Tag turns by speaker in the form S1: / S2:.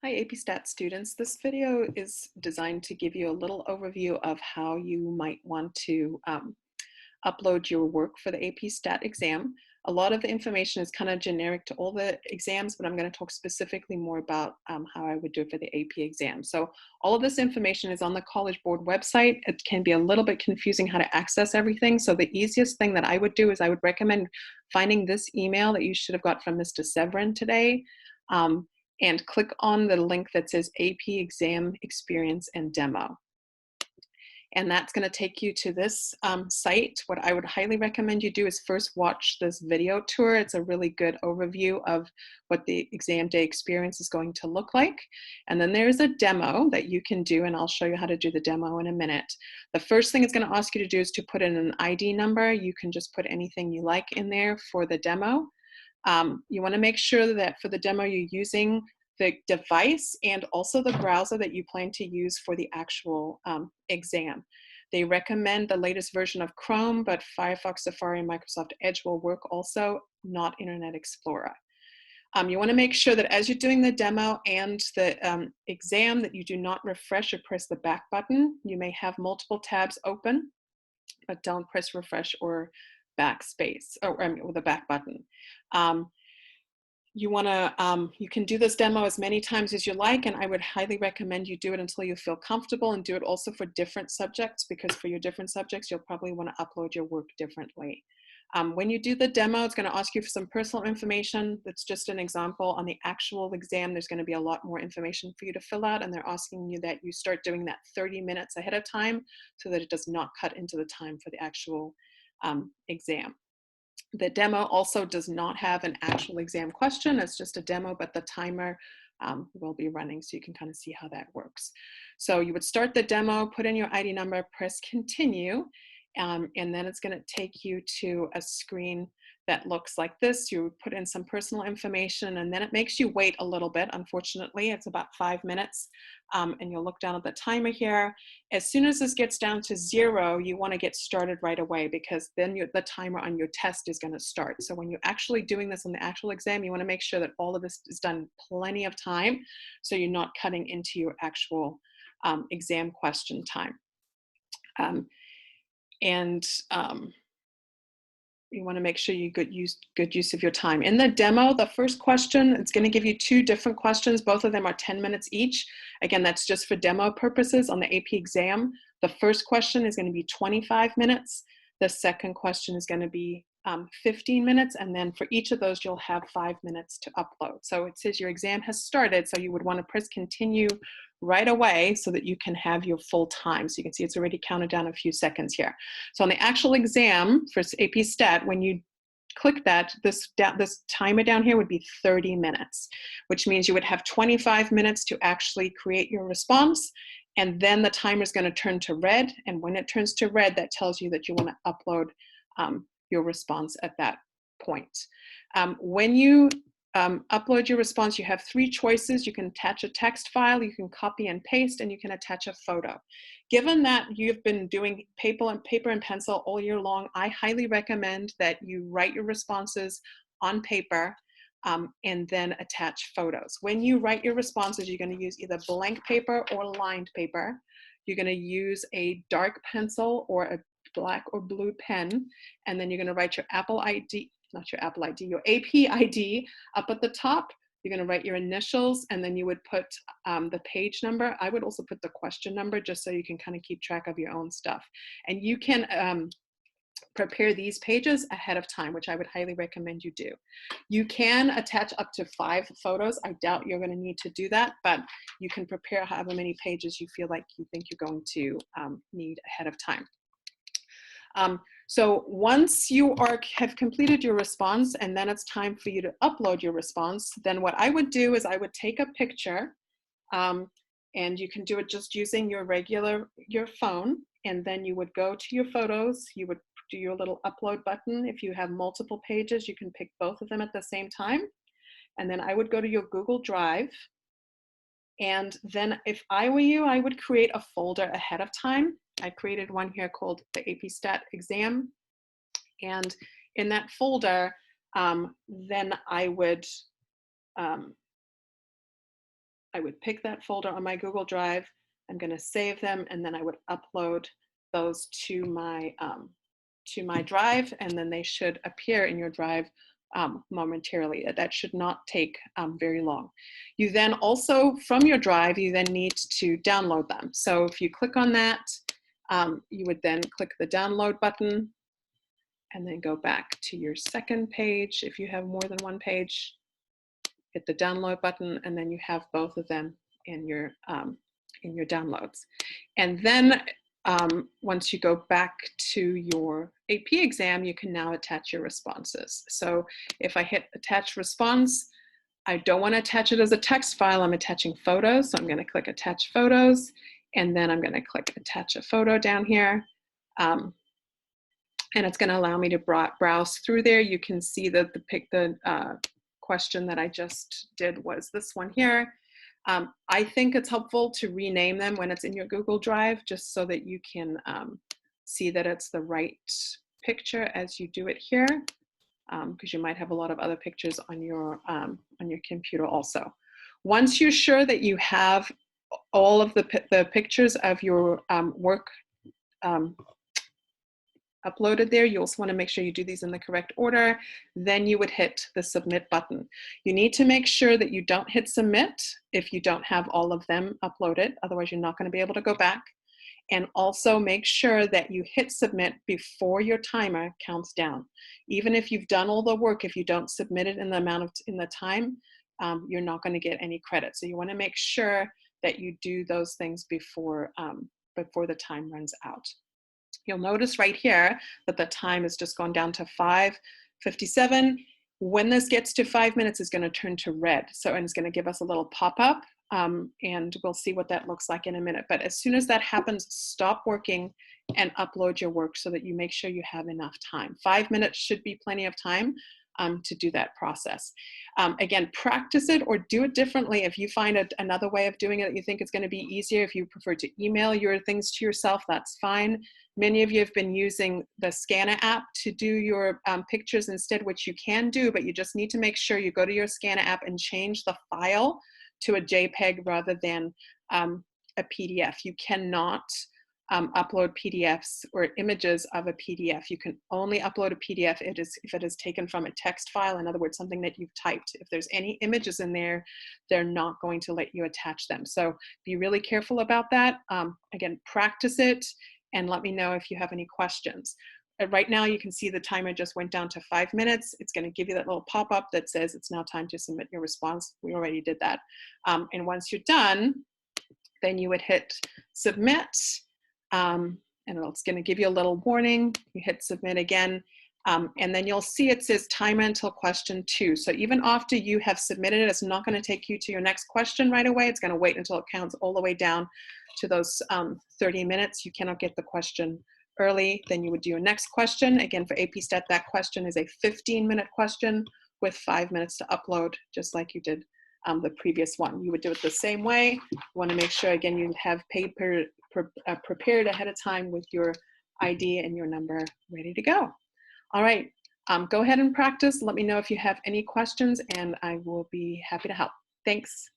S1: Hi, AP Stat students. This video is designed to give you a little overview of how you might want to upload your work for the AP Stat exam. A lot of the information is kind of generic to all the exams, but I'm going to talk specifically more about how I would do it for the AP exam. So all of this information is on the College Board website. It can be a little bit confusing how to access everything. So the easiest thing that I would do is I would recommend finding this email that you should have got from Mr. Severin today. Um, and click on the link that says AP Exam Experience and Demo. And that's going to take you to this site. What I would highly recommend you do is first watch this video tour. It's a really good overview of what the exam day experience is going to look like. And then there's a demo that you can do, and I'll show you how to do the demo in a minute. The first thing it's going to ask you to do is to put in an ID number. You can just put anything you like in there for the demo. You want to make sure that for the demo you're using the device and also the browser that you plan to use for the actual exam. They recommend the latest version of Chrome, but Firefox, Safari, and Microsoft Edge will work also, not Internet Explorer. You want to make sure that as you're doing the demo and the exam that you do not refresh or press the back button. You may have multiple tabs open, but don't press refresh or backspace or the back button. You can do this demo as many times as you like, and I would highly recommend you do it until you feel comfortable, and do it also for different subjects, because for your different subjects, you'll probably want to upload your work differently. When you do the demo, it's going to ask you for some personal information. That's just an example. On the actual exam, there's going to be a lot more information for you to fill out, and they're asking you that you start doing that 30 minutes ahead of time so that it does not cut into the time for the actual exam. The demo also does not have an actual exam question. It's just a demo, but the timer will be running, so you can kind of see how that works. So you would start the demo, put in your ID number, press continue, and then it's going to take you to a screen that looks like this. You put in some personal information, and then it makes you wait a little bit. Unfortunately, it's about 5 minutes, and you'll look down at the timer here. As soon as this gets down to 0, you want to get started right away, because then the timer on your test is going to start. So when you're actually doing this on the actual exam, you want to make sure that all of this is done plenty of time, so you're not cutting into your actual exam question time. You want to make sure you good use of your time. In the demo, the first question, it's going to give you 2 different questions. Both of them are 10 minutes each. Again, that's just for demo purposes on the AP exam. The first question is going to be 25 minutes. The second question is going to be 15 minutes. And then for each of those, you'll have 5 minutes to upload. So it says your exam has started. So you would want to press continue right away so that you can have your full time. So you can see it's already counted down a few seconds here. So on the actual exam for AP Stat, when you click that, this timer down here would be 30 minutes, which means you would have 25 minutes to actually create your response. And then the timer is going to turn to red. And when it turns to red, that tells you that you want to upload your response at that point. When you upload your response, you have 3 choices. You can attach a text file, you can copy and paste, and you can attach a photo. Given that you've been doing paper and pencil all year long, I highly recommend that you write your responses on paper and then attach photos. When you write your responses, you're going to use either blank paper or lined paper. You're going to use a dark pencil or a black or blue pen, and then you're going to write your Apple ID, not your Apple ID, your AP ID up at the top. You're going to write your initials, and then you would put the page number. I would also put the question number, just so you can kind of keep track of your own stuff. And you can prepare these pages ahead of time, which I would highly recommend you do. You can attach up to 5 photos. I doubt you're going to need to do that, but you can prepare however many pages you feel like you think you're going to need ahead of time. So once you have completed your response, and then it's time for you to upload your response, then what I would do is I would take a picture, and you can do it just using your phone, and then you would go to your photos, you would do your little upload button. If you have multiple pages, you can pick both of them at the same time. And then I would go to your Google Drive. And then if I were you, I would create a folder ahead of time. I created one here called the AP Stat exam. And in that folder, then I would I would pick that folder on my Google Drive. I'm going to save them, and then I would upload those to my drive, and then they should appear in your drive momentarily. That should not take very long. You then also, from your drive, you then need to download them. So if you click on that, you would then click the download button and then go back to your second page. If you have more than one page, hit the download button, and then you have both of them in your downloads. And then once you go back to your AP exam, you can now attach your responses. So if I hit attach response, I don't want to attach it as a text file. I'm attaching photos. So I'm going to click attach photos, and then I'm going to click attach a photo down here. And it's going to allow me to browse through there. You can see that the question that I just did was this one here. I think it's helpful to rename them when it's in your Google Drive, just so that you can see that it's the right picture as you do it here, because you might have a lot of other pictures on your computer also. Once you're sure that you have all of the pictures of your work uploaded there, you also want to make sure you do these in the correct order. Then you would hit the submit button. You need to make sure that you don't hit submit if you don't have all of them uploaded. Otherwise, you're not going to be able to go back. And also make sure that you hit submit before your timer counts down. Even if you've done all the work, if you don't submit it in the time, you're not going to get any credit. So you want to make sure that you do those things before the time runs out. You'll notice right here that the time has just gone down to 5:57. When this gets to 5 minutes, it's going to turn to red. So, and it's going to give us a little pop-up, and we'll see what that looks like in a minute. But as soon as that happens, stop working and upload your work so that you make sure you have enough time. 5 minutes should be plenty of time to do that process. Again, practice it or do it differently. If you find another way of doing it that you think is going to be easier, if you prefer to email your things to yourself, that's fine. Many of you have been using the Scanner app to do your pictures instead, which you can do, but you just need to make sure you go to your Scanner app and change the file to a JPEG rather than a PDF. You cannot upload PDFs or images of a PDF. You can only upload a PDF if it is taken from a text file, in other words, something that you've typed. If there's any images in there, they're not going to let you attach them. So be really careful about that. Again, practice it and let me know if you have any questions. Right now, you can see the timer just went down to 5 minutes. It's going to give you that little pop-up that says it's now time to submit your response. We already did that. And once you're done, then you would hit submit. And it's going to give you a little warning. You hit submit again, and then you'll see it says timer until question 2. So even after you have submitted it, it's not going to take you to your next question right away. It's going to wait until it counts all the way down to those 30 minutes. You cannot get the question early. Then you would do your next question. Again, for AP Stat, that question is a 15-minute question with 5 minutes to upload, just like you did the previous one. You would do it the same way. You want to make sure, again, you have paper prepared ahead of time with your ID and your number ready to go. All right, go ahead and practice. Let me know if you have any questions, and I will be happy to help. Thanks.